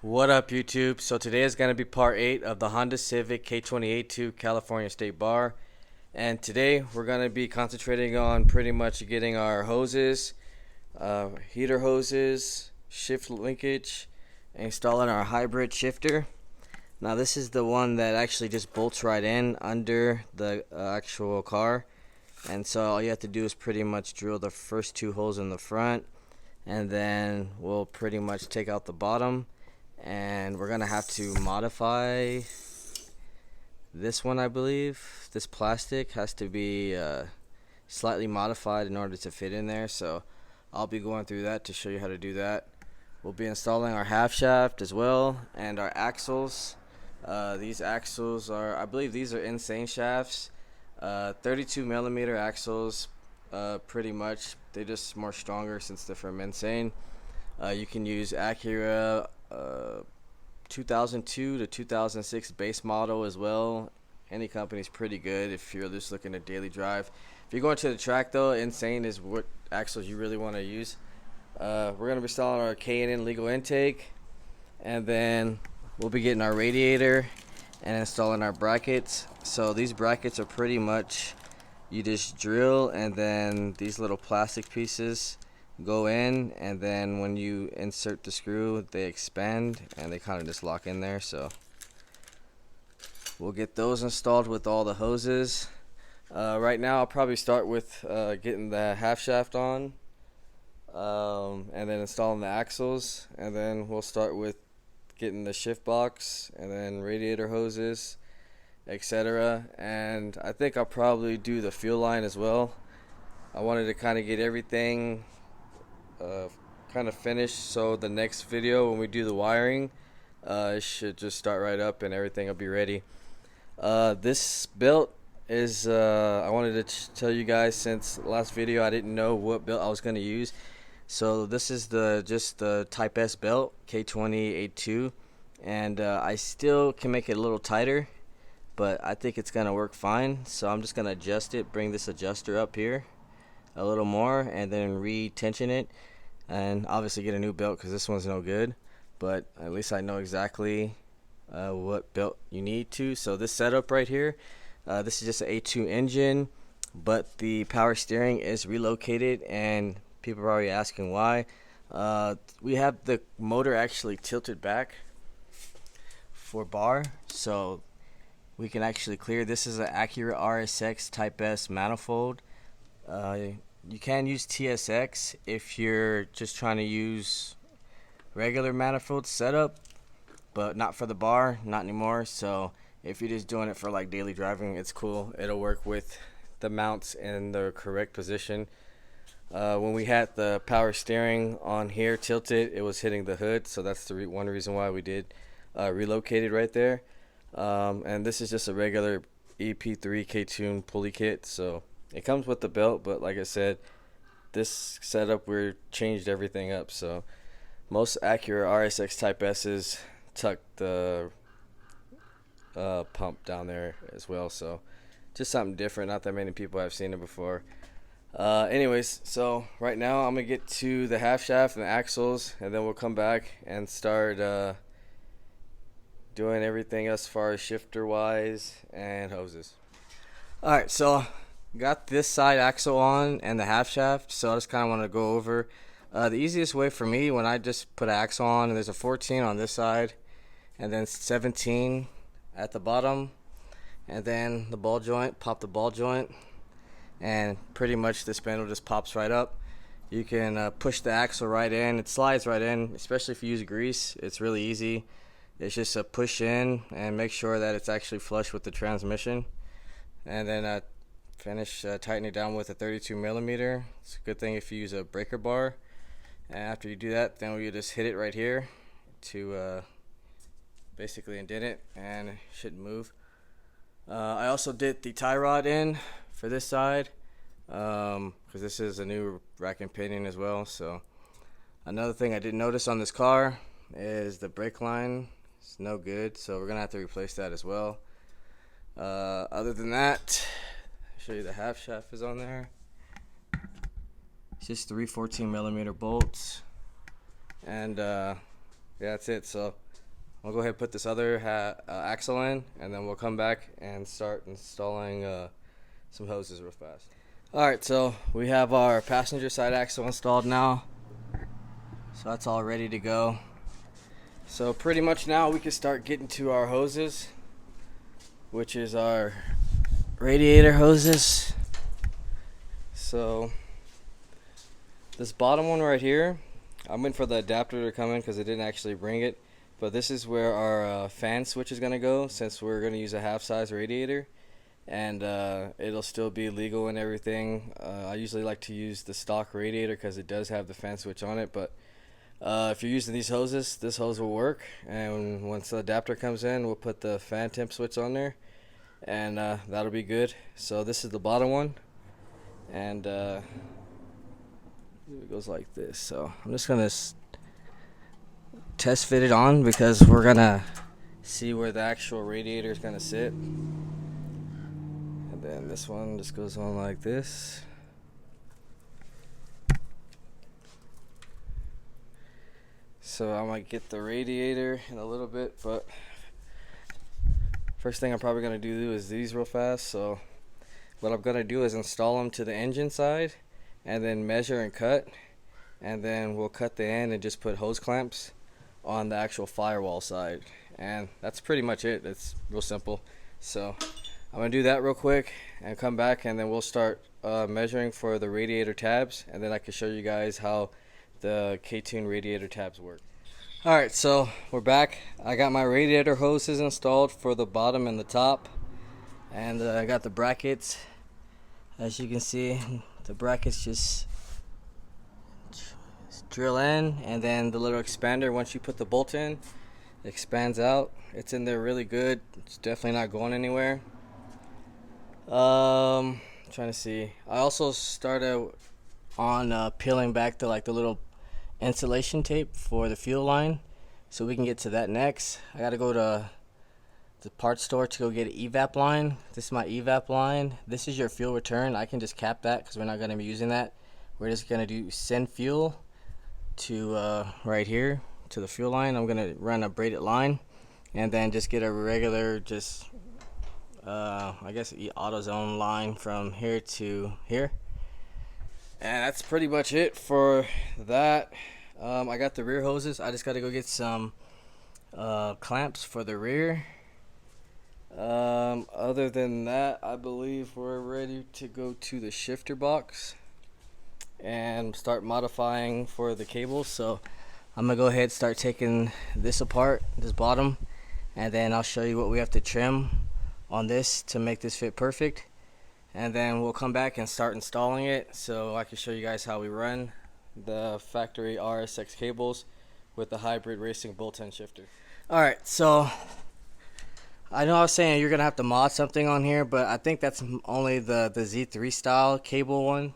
What up, YouTube? So today is going to be part 8 of the Honda Civic k20a2 California State Bar. And today we're going to be concentrating on pretty much getting our hoses, heater hoses, shift linkage, and installing our hybrid shifter. Now this is the one that actually just bolts right in under the actual car. And so all you have to do is pretty much drill the first 2 holes in the front, and then we'll pretty much take out the bottom. And we're gonna have to modify this one. I believe this plastic has to be slightly modified in order to fit in there, so I'll be going through that to show you how to do that. We'll be installing our half shaft as well, and our axles. These axles are, I believe these are Insane shafts, 32 millimeter axles. Pretty much they're just more stronger since they're from Insane. You can use Acura 2002 to 2006 base model as well. Any company's pretty good if you're just looking at daily drive. If you're going to the track though, Insane is what axles you really want to use. We're going to be installing our K&N legal intake, and then we'll be getting our radiator and installing our brackets. So these brackets are pretty much, you just drill, and then these little plastic pieces go in, and then when you insert the screw they expand and they kind of just lock in there. So we'll get those installed with all the hoses. Right now I'll probably start with getting the half shaft on, and then installing the axles, and then we'll start with getting the shift box and then radiator hoses, etc. And I think I'll probably do the fuel line as well. I wanted to kind of get everything kind of finished, so the next video when we do the wiring, it should just start right up and everything will be ready. This belt is I wanted to tell you guys, since the last video I didn't know what belt I was going to use. So this is just the Type S belt, k20a2, and I still can make it a little tighter, but I think it's gonna work fine. So I'm just gonna adjust it, bring this adjuster up here a little more, and then re-tension it, and obviously get a new belt because this one's no good. But at least I know exactly what belt you need to. So this setup right here, this is just an A2 engine, but the power steering is relocated, and people are already asking why. We have the motor actually tilted back for bar, so we can actually clear. This is an Acura RSX Type S manifold. You can use TSX if you're just trying to use regular manifold setup, but not for the bar, not anymore. So if you're just doing it for like daily driving, it's cool. It'll work with the mounts in the correct position. When we had the power steering on here tilted, it was hitting the hood, so that's the one reason why we did relocate it right there. And this is just a regular EP3 K-tune pulley kit, so it comes with the belt, but like I said, this setup we changed everything up. So most Acura RSX Type S's tuck the pump down there as well, so just something different. Not that many people have seen it before. Anyways, so right now I'm gonna get to the half shaft and the axles, and then we'll come back and start doing everything as far as shifter wise and hoses. Alright, so got this side axle on and the half shaft, so I just kind of want to go over the easiest way for me when I just put an axle on, and there's a 14 on this side and then 17 at the bottom, and then the ball joint, pop the ball joint, and pretty much the spindle just pops right up. You can push the axle right in, it slides right in, especially if you use grease. It's really easy. It's just a push in and make sure that it's actually flush with the transmission, and then finish tightening it down with a 32 millimeter. It's a good thing if you use a breaker bar. And after you do that, then we just hit it right here to basically indent it, and it shouldn't move. I also did the tie rod in for this side, because this is a new rack and pinion as well. So another thing I did notice on this car is the brake line is no good, so we're gonna have to replace that as well. Other than that, I'll show you the half shaft is on there. It's just 3 14 millimeter bolts, and yeah, that's it. So I'll go ahead and put this other axle in, and then we'll come back and start installing some hoses real fast. Alright, so we have our passenger side axle installed now, so that's all ready to go. So pretty much now we can start getting to our hoses, which is our radiator hoses. So this bottom one right here, I'm waiting for the adapter to come in because it didn't actually bring it. But this is where our fan switch is going to go, since we're going to use a half-size radiator. And it'll still be legal and everything. I usually like to use the stock radiator because it does have the fan switch on it. But if you're using these hoses, this hose will work. And once the adapter comes in, we'll put the fan temp switch on there. And that'll be good. So this is the bottom one. And it goes like this. So I'm just going to test fit it on because we're gonna see where the actual radiator is gonna sit. And then this one just goes on like this. So I might get the radiator in a little bit, but first thing I'm probably gonna do is these real fast. So what I'm gonna do is install them to the engine side and then measure and cut, and then we'll cut the end and just put hose clamps on the actual firewall side, and that's pretty much it. It's real simple. So I'm gonna do that real quick and come back, and then we'll start measuring for the radiator tabs, and then I can show you guys how the K20 radiator tabs work. Alright, so we're back. I got my radiator hoses installed for the bottom and the top, and I got the brackets. As you can see, the brackets just drill in, and then the little expander, once you put the bolt in, it expands out. It's in there really good. It's definitely not going anywhere. Trying to see. I also started on peeling back the little insulation tape for the fuel line, so we can get to that next. I gotta go to the parts store to go get an Evap line. This is my Evap line. This is your fuel return. I can just cap that because we're not gonna be using that. We're just gonna do send fuel to right here to the fuel line. I'm gonna run a braided line and then just get a regular, just I guess AutoZone line from here to here, and that's pretty much it for that. I got the rear hoses. I just got to go get some clamps for the rear. Other than that, I believe we're ready to go to the shifter box and start modifying for the cables. So I'm gonna go ahead and start taking this apart, this bottom, and then I'll show you what we have to trim on this to make this fit perfect, and then we'll come back and start installing it so I can show you guys how we run the factory RSX cables with the hybrid racing bolt-on shifter. Alright, so I know I was saying you're gonna have to mod something on here, but I think that's only the Z3 style cable one.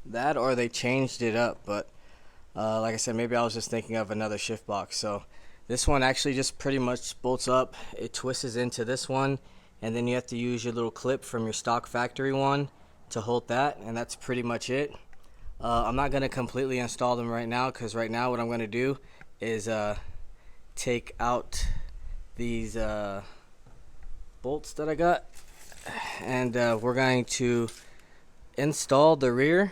That, or they changed it up, but like I said, maybe I was just thinking of another shift box. So this one actually just pretty much bolts up. It twists into this one, and then you have to use your little clip from your stock factory one to hold that, and that's pretty much it. I'm not going to completely install them right now, because right now what I'm going to do is take out these bolts that I got, and we're going to install the rear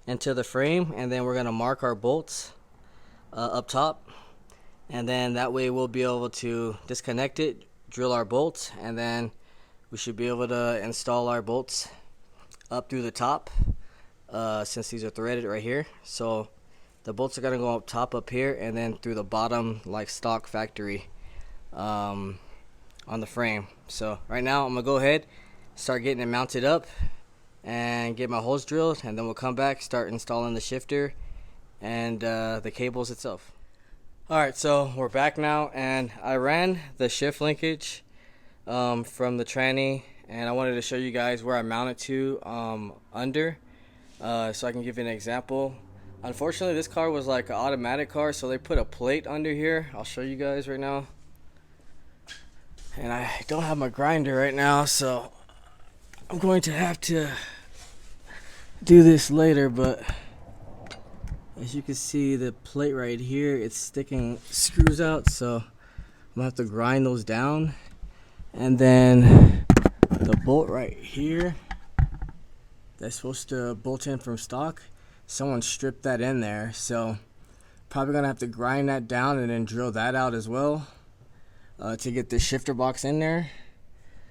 into the frame, and then we're going to mark our bolts up top, and then that way we'll be able to disconnect it, drill our bolts, and then we should be able to install our bolts up through the top, since these are threaded right here. So the bolts are going to go up top up here, and then through the bottom like stock factory on the frame. So right now I'm going to go ahead, start getting it mounted up and get my holes drilled, and then we'll come back, start installing the shifter and the cables itself. Alright, so we're back now, and I ran the shift linkage from the tranny, and I wanted to show you guys where I mounted to under, so I can give you an example. Unfortunately, this car was like an automatic car, so they put a plate under here. I'll show you guys right now. And I don't have my grinder right now, so I'm going to have to do this later, but as you can see, the plate right here, it's sticking screws out, so gonna have to grind those down. And then the bolt right here that's supposed to bolt in from stock, someone stripped that in there, so probably gonna have to grind that down and then drill that out as well to get this shifter box in there.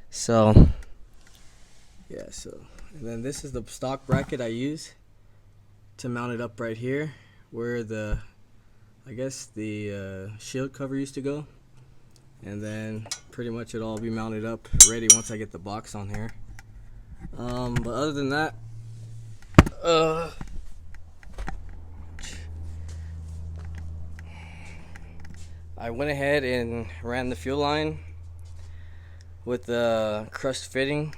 So yeah, and then this is the stock bracket I use to mount it up right here where I guess the shield cover used to go. And then pretty much it'll all be mounted up ready once I get the box on here. But other than that, I went ahead and ran the fuel line with the crushed fitting,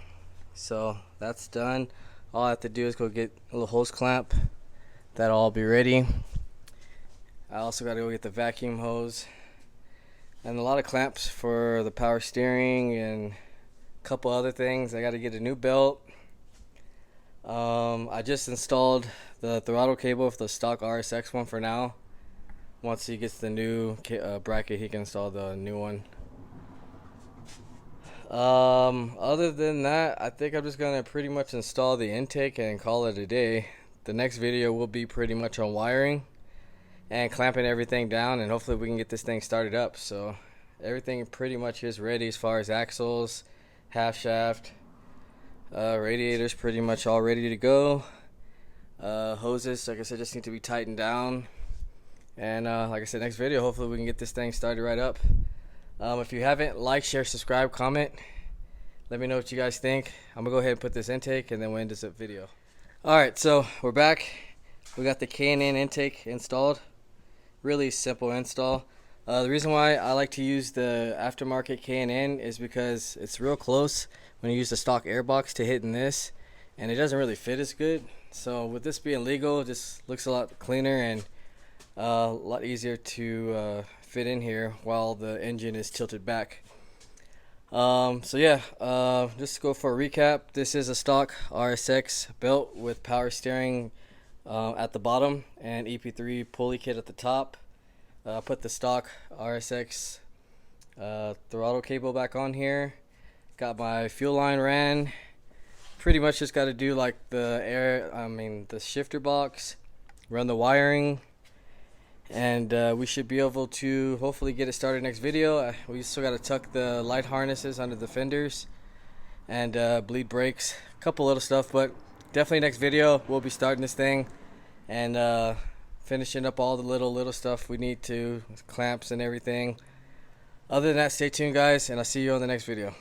so that's done. All I have to do is go get a little hose clamp. That'll all be ready. I also got to go get the vacuum hose and a lot of clamps for the power steering and a couple other things. I got to get a new belt. I just installed the throttle cable for the stock RSX one for now. Once he gets the new bracket, he can install the new one. Other than that, I think I'm just gonna pretty much install the intake and call it a day. The next video will be pretty much on wiring and clamping everything down, and hopefully we can get this thing started up. So everything pretty much is ready as far as axles, half shaft, radiators pretty much all ready to go. Hoses, like I said, just need to be tightened down. And like I said, next video, hopefully we can get this thing started right up. If you haven't, like, share, subscribe, comment. Let me know what you guys think. I'm gonna go ahead and put this intake and then we'll end this video. Alright, so we're back. We got the K&N intake installed. Really simple install. The reason why I like to use the aftermarket K&N is because it's real close when you use the stock airbox to hitting this, and it doesn't really fit as good. So with this being legal, it just looks a lot cleaner and a lot easier to fit in here while the engine is tilted back. So yeah, just to go for a recap, this is a stock RSX belt with power steering at the bottom and EP3 pulley kit at the top. Put the stock RSX throttle cable back on here. Got my fuel line ran. Pretty much just got to do like the shifter box, run the wiring, and we should be able to hopefully get it started next video. We still got to tuck the light harnesses under the fenders and bleed brakes, a couple little stuff, but definitely next video we'll be starting this thing and finishing up all the little stuff we need to, clamps and everything. Other than that, stay tuned guys, and I'll see you on the next video.